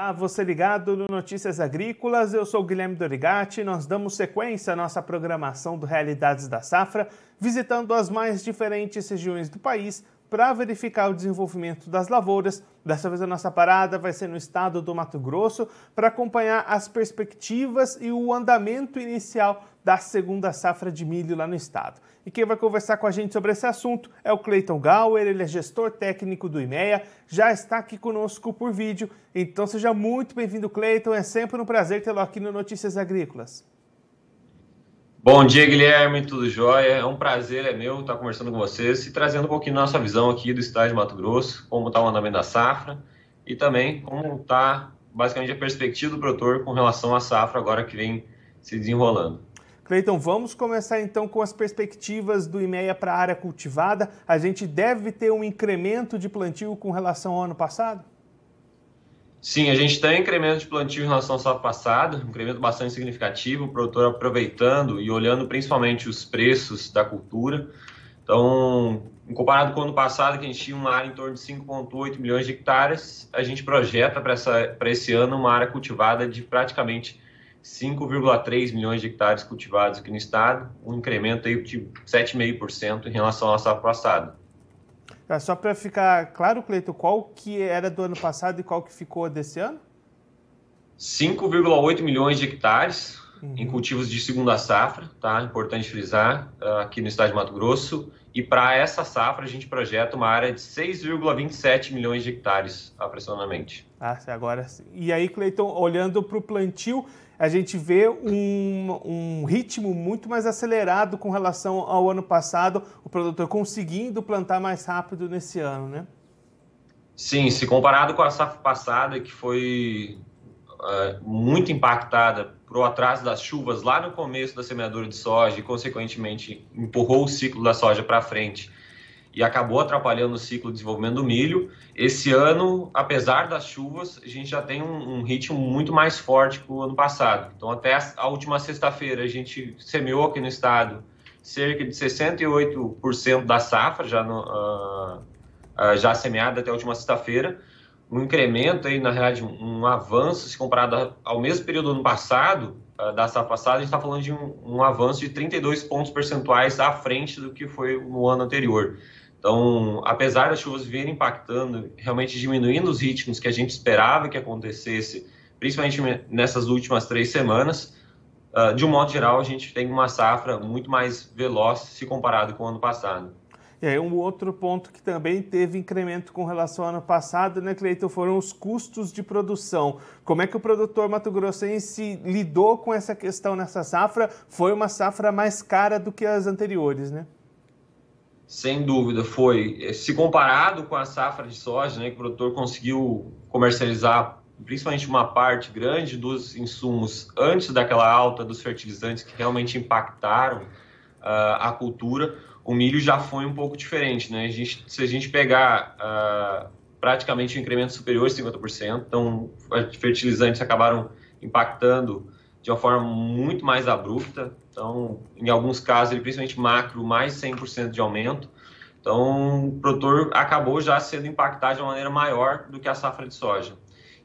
Olá, você ligado no Notícias Agrícolas, eu sou o Guilherme Dorigatti. Nós damos sequência à nossa programação do Realidades da Safra, visitando as mais diferentes regiões do país para verificar o desenvolvimento das lavouras. Dessa vez a nossa parada vai ser no estado do Mato Grosso para acompanhar as perspectivas e o andamento inicial da segunda safra de milho lá no estado. E quem vai conversar com a gente sobre esse assunto é o Cleiton Gauer, ele é gestor técnico do IMEA, já está aqui conosco por vídeo. Então seja muito bem-vindo, Cleiton, é sempre um prazer tê-lo aqui no Notícias Agrícolas. Bom dia, Guilherme, tudo jóia? É um prazer, é meu estar conversando com vocês e trazendo um pouquinho da nossa visão aqui do estado de Mato Grosso, como está o andamento da safra e também como está basicamente a perspectiva do produtor com relação à safra agora que vem se desenrolando. Cleiton, vamos começar então com as perspectivas do IMEA para a área cultivada. A gente deve ter um incremento de plantio com relação ao ano passado? Sim, a gente tem um incremento de plantio em relação à safra passada, um incremento bastante significativo, o produtor aproveitando e olhando principalmente os preços da cultura. Então, comparado com o ano passado, que a gente tinha uma área em torno de 5,8 milhões de hectares, a gente projeta para esse ano uma área cultivada de praticamente 5,3 milhões de hectares cultivados aqui no estado, um incremento aí de 7,5% em relação à safra passada. Só para ficar claro, Cleiton, qual que era do ano passado e qual que ficou desse ano? 5,8 milhões de hectares em cultivos de segunda safra, tá? Importante frisar, aqui no estado de Mato Grosso. E para essa safra a gente projeta uma área de 6,27 milhões de hectares aproximadamente. Agora sim. E aí, Cleiton, olhando para o plantio, a gente vê um ritmo muito mais acelerado com relação ao ano passado, o produtor conseguindo plantar mais rápido nesse ano, né? Sim, se comparado com a safra passada, que foi muito impactada por atraso das chuvas lá no começo da semeadura de soja e, consequentemente, empurrou o ciclo da soja para frente e acabou atrapalhando o ciclo de desenvolvimento do milho. Esse ano, apesar das chuvas, a gente já tem um ritmo muito mais forte que o ano passado. Então, até a última sexta-feira, a gente semeou aqui no estado cerca de 68% da safra já semeada até a última sexta-feira. Um incremento aí, na realidade, um avanço, se comparado ao mesmo período do ano passado, da safra passada, a gente está falando de um avanço de 32 pontos percentuais à frente do que foi no ano anterior. Então, apesar das chuvas virem impactando, realmente diminuindo os ritmos que a gente esperava que acontecesse, principalmente nessas últimas 3 semanas, de um modo geral, a gente tem uma safra muito mais veloz se comparado com o ano passado. E aí um outro ponto que também teve incremento com relação ao ano passado, né, Cleiton, foram os custos de produção. Como é que o produtor mato-grossense lidou com essa questão nessa safra? Foi uma safra mais cara do que as anteriores, né? Sem dúvida, foi. Se comparado com a safra de soja, né, que o produtor conseguiu comercializar principalmente uma parte grande dos insumos antes daquela alta dos fertilizantes que realmente impactaram a cultura, o milho já foi um pouco diferente, né? Se a gente pegar praticamente um incremento superior a 50%, então os fertilizantes acabaram impactando de uma forma muito mais abrupta. Então, em alguns casos, principalmente macro, mais 100% de aumento. Então, o produtor acabou já sendo impactado de uma maneira maior do que a safra de soja.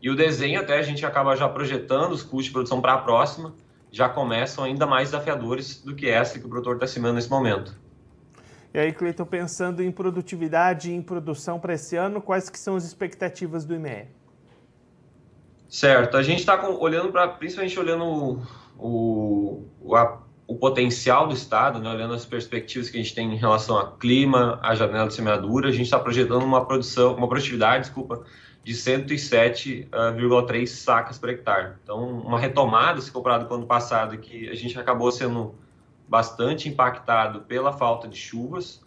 E o desenho, até a gente acaba já projetando os custos de produção para a próxima, já começam ainda mais desafiadores do que essa que o produtor está semeando nesse momento. E aí, Cleiton, pensando em produtividade e em produção para esse ano, quais que são as expectativas do IMEA? Certo, a gente está olhando principalmente olhando o potencial do estado, né, olhando as perspectivas que a gente tem em relação a clima, a janela de semeadura, a gente está projetando uma produtividade, de 107,3 sacas por hectare. Então, uma retomada, se comparado com o ano passado, que a gente acabou sendo bastante impactado pela falta de chuvas.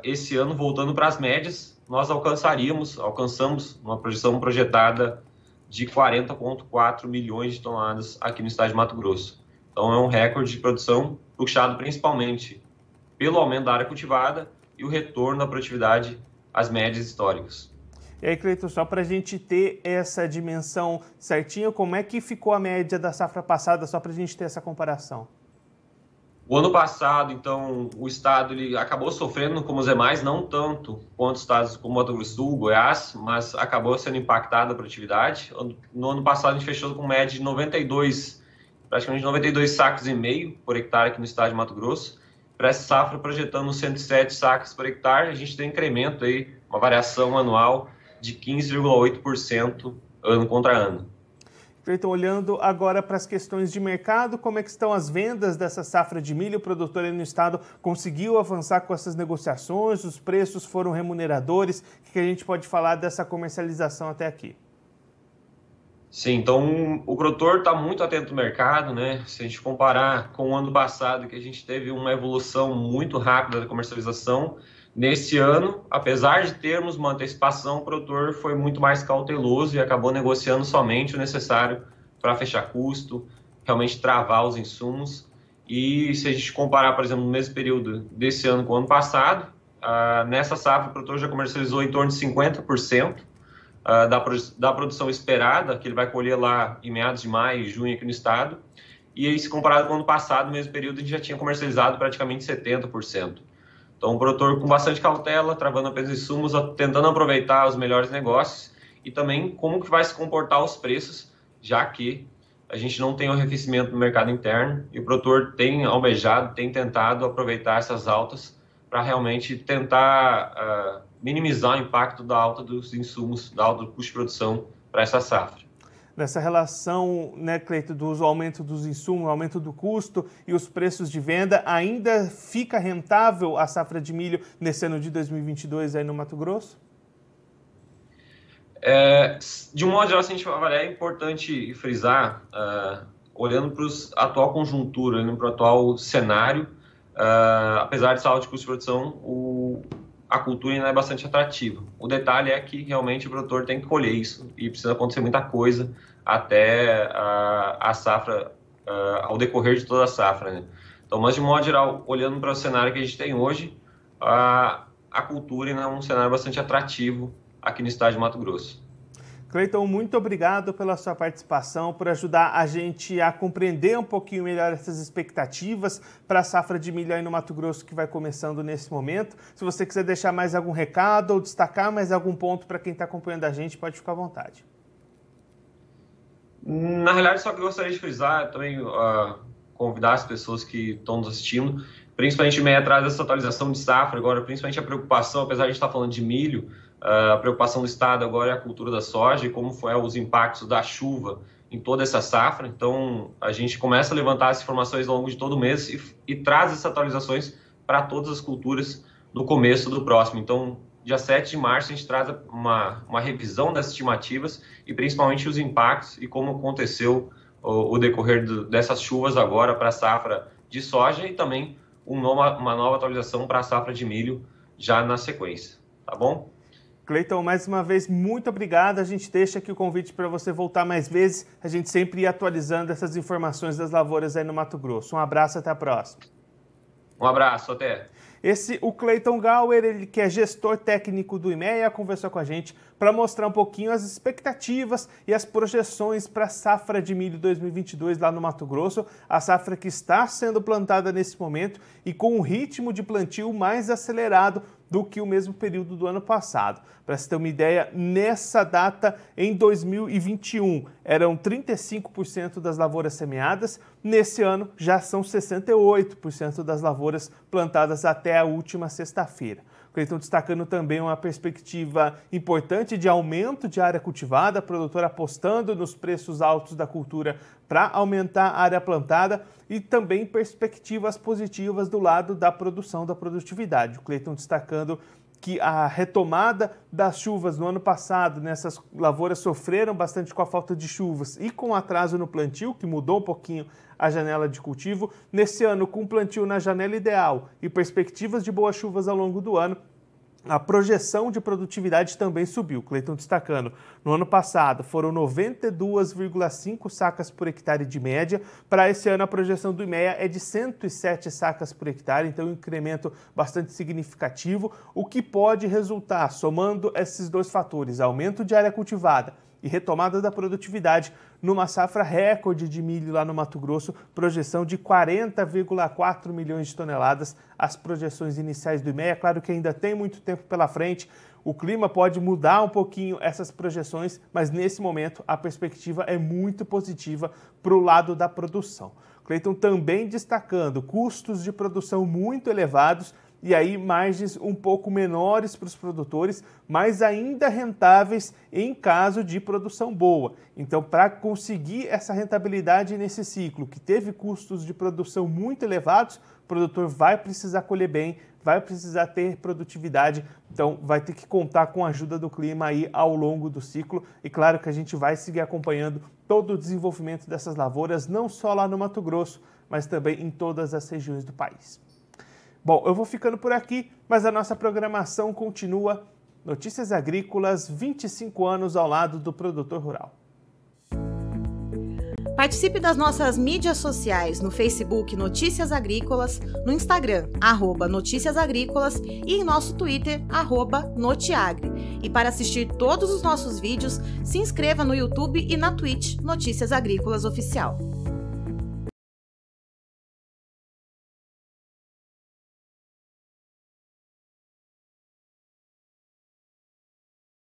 Esse ano, voltando para as médias, nós alcançamos uma projeção projetada de 40,4 milhões de toneladas aqui no estado de Mato Grosso. Então, é um recorde de produção puxado principalmente pelo aumento da área cultivada e o retorno da produtividade às médias históricas. E aí, Cleiton, só para a gente ter essa dimensão certinha, como é que ficou a média da safra passada, só para a gente ter essa comparação? O ano passado, então, o estado ele acabou sofrendo como os demais, não tanto quanto estados como Mato Grosso do Sul, Goiás, mas acabou sendo impactada a produtividade. No ano passado, a gente fechou com média de 92, praticamente 92 sacos e meio por hectare aqui no estado de Mato Grosso. Para essa safra, projetando 107 sacos por hectare, a gente tem incremento aí, uma variação anual de 15,8% ano contra ano. Então, olhando agora para as questões de mercado, como é que estão as vendas dessa safra de milho? O produtor aí no estado conseguiu avançar com essas negociações? Os preços foram remuneradores? O que a gente pode falar dessa comercialização até aqui? Sim, então o produtor está muito atento ao mercado, né? Se a gente comparar com o ano passado, que a gente teve uma evolução muito rápida da comercialização, nesse ano, apesar de termos uma antecipação, o produtor foi muito mais cauteloso e acabou negociando somente o necessário para fechar custo, realmente travar os insumos. E se a gente comparar, por exemplo, no mesmo período desse ano com o ano passado, nessa safra o produtor já comercializou em torno de 50%. Da produção esperada, que ele vai colher lá em meados de maio e junho aqui no estado, e aí, se comparado com o ano passado, no mesmo período, a gente já tinha comercializado praticamente 70%. Então, o produtor com bastante cautela, travando apenas insumos, tentando aproveitar os melhores negócios e também como que vai se comportar os preços, já que a gente não tem o arrefecimento no mercado interno e o produtor tem almejado, tem tentado aproveitar essas altas para realmente tentar minimizar o impacto da alta dos insumos, da alta do custo de produção para essa safra. Nessa relação, né, Cleito, do aumento dos insumos, aumento do custo e os preços de venda, ainda fica rentável a safra de milho nesse ano de 2022 aí no Mato Grosso? De um modo geral, se a gente avaliar, é importante frisar, olhando para a atual conjuntura, olhando para o atual cenário, apesar de alta de custo de produção, a cultura ainda é bastante atrativa. O detalhe é que realmente o produtor tem que colher isso e precisa acontecer muita coisa até a safra, ao decorrer de toda a safra, né? Então, mas de modo geral, olhando para o cenário que a gente tem hoje, a cultura ainda é um cenário bastante atrativo aqui no estado de Mato Grosso. Cleiton, muito obrigado pela sua participação, por ajudar a gente a compreender um pouquinho melhor essas expectativas para a safra de milho aí no Mato Grosso que vai começando nesse momento. Se você quiser deixar mais algum recado ou destacar mais algum ponto para quem está acompanhando a gente, pode ficar à vontade. Na realidade, só que eu gostaria de frisar também, convidar as pessoas que estão nos assistindo, principalmente meio atrás dessa atualização de safra agora, principalmente a preocupação, apesar de a gente estar falando de milho, a preocupação do estado agora é a cultura da soja e como foi os impactos da chuva em toda essa safra. Então, a gente começa a levantar as informações ao longo de todo o mês e traz essas atualizações para todas as culturas no começo do próximo. Então, dia 7 de março, a gente traz uma revisão das estimativas e principalmente os impactos e como aconteceu o decorrer dessas chuvas agora para a safra de soja e também uma nova atualização para a safra de milho já na sequência. Tá bom? Cleiton, mais uma vez, muito obrigado. A gente deixa aqui o convite para você voltar mais vezes. A gente sempre ia atualizando essas informações das lavouras aí no Mato Grosso. Um abraço, até a próxima. Um abraço, até. O Cleiton Gauer, ele que é gestor técnico do IMEA, conversou com a gente para mostrar um pouquinho as expectativas e as projeções para a safra de milho 2022 lá no Mato Grosso, a safra que está sendo plantada nesse momento e com um ritmo de plantio mais acelerado do que o mesmo período do ano passado. Para você ter uma ideia, nessa data, em 2021, eram 35% das lavouras semeadas, nesse ano já são 68% das lavouras plantadas até a última sexta-feira. Eles estão destacando também uma perspectiva importante de aumento de área cultivada, produtor apostando nos preços altos da cultura para aumentar a área plantada e também perspectivas positivas do lado da produção, da produtividade. O Cleiton destacando que a retomada das chuvas no ano passado, nessas lavouras sofreram bastante com a falta de chuvas e com atraso no plantio, que mudou um pouquinho a janela de cultivo. Nesse ano, com plantio na janela ideal e perspectivas de boas chuvas ao longo do ano, a projeção de produtividade também subiu. Cleiton destacando, no ano passado foram 92,5 sacas por hectare de média. Para esse ano a projeção do IMEA é de 107 sacas por hectare, então um incremento bastante significativo, o que pode resultar, somando esses dois fatores, aumento de área cultivada e retomada da produtividade numa safra recorde de milho lá no Mato Grosso, projeção de 40,4 milhões de toneladas, as projeções iniciais do IMEA. Claro que ainda tem muito tempo pela frente, o clima pode mudar um pouquinho essas projeções, mas nesse momento a perspectiva é muito positiva para o lado da produção. Cleiton também destacando custos de produção muito elevados e aí margens um pouco menores para os produtores, mas ainda rentáveis em caso de produção boa. Então, para conseguir essa rentabilidade nesse ciclo, que teve custos de produção muito elevados, o produtor vai precisar colher bem, vai precisar ter produtividade, então vai ter que contar com a ajuda do clima aí ao longo do ciclo. E claro que a gente vai seguir acompanhando todo o desenvolvimento dessas lavouras, não só lá no Mato Grosso, mas também em todas as regiões do país. Bom, eu vou ficando por aqui, mas a nossa programação continua. Notícias Agrícolas, 25 anos ao lado do produtor rural. Participe das nossas mídias sociais no Facebook Notícias Agrícolas, no Instagram, @Notícias Agrícolas e em nosso Twitter, @Notiagre. E para assistir todos os nossos vídeos, se inscreva no YouTube e na Twitch Notícias Agrícolas Oficial.